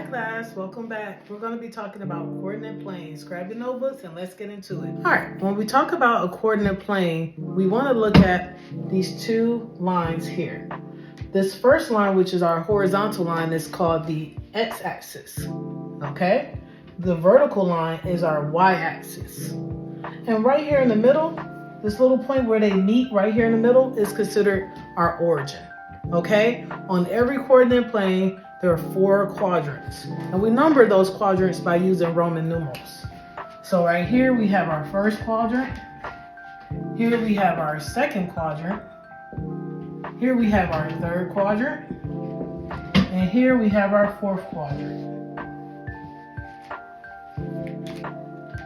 class, welcome back. We're going to be talking about coordinate planes. Grab your notebooks and let's get into it. All right, when we talk about a coordinate plane, we want to look at these two lines here. This first line, which is our horizontal line, is called the x-axis, okay? The vertical line is our y-axis. And right here in the middle, this little point where they meet right here in the middle is considered our origin, okay? On every coordinate plane, there are 4 quadrants, and we number those quadrants by using Roman numerals. So right here we have our first quadrant, here we have our second quadrant, here we have our third quadrant, and here we have our fourth quadrant.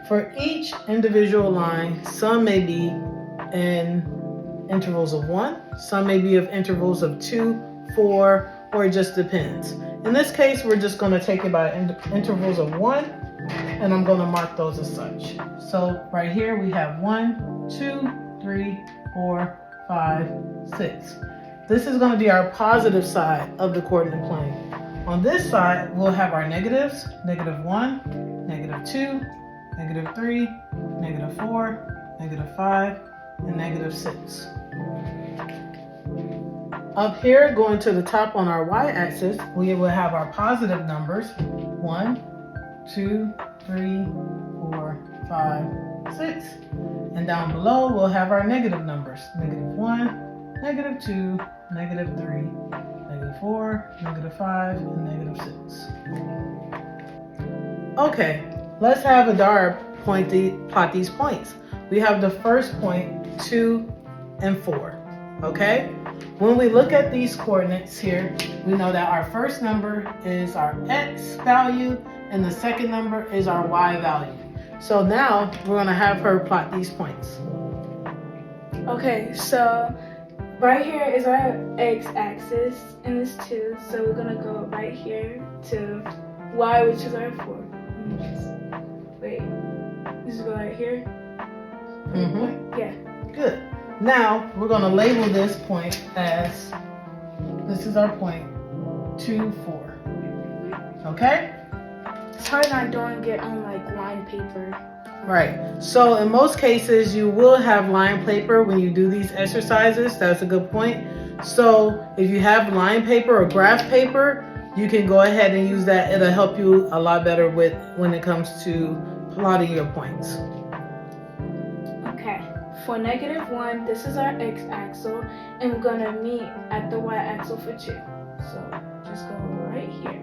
For each individual line, some may be in intervals of 1, some may be of intervals of 2, 4, or it just depends. In this case, we're just going to take it by intervals of 1, and I'm going to mark those as such. So right here we have 1, 2, 3, 4, 5, 6. This is going to be our positive side of the coordinate plane. On this side, we'll have our negatives, -1, -2, -3, -4, -5, and -6. Up here, going to the top on our y-axis, we will have our positive numbers, 1, 2, 3, 4, 5, 6. And down below, we'll have our negative numbers, -1, -2, -3, -4, -5, and -6. Okay, let's have Adara plot these points. We have the first point, 2 and 4, okay? When we look at these coordinates here, we know that our first number is our x value and the second number is our y value. So now we're going to have her plot these points. Okay, so right here is our x-axis and it's 2, so we're going to go right here to y, which is our 4. Wait, this is go right here? Mm-hmm. Yeah. Good. Now we're going to label this point as, this is our point, 2, 4. Okay? It's hard not doing it on like line paper. Right. So in most cases, you will have line paper when you do these exercises. That's a good point. So if you have line paper or graph paper, you can go ahead and use that. It'll help you a lot better with when it comes to plotting your points. Okay. For -1, this is our x-axis, and we're gonna meet at the y-axis for 2. So just go right here.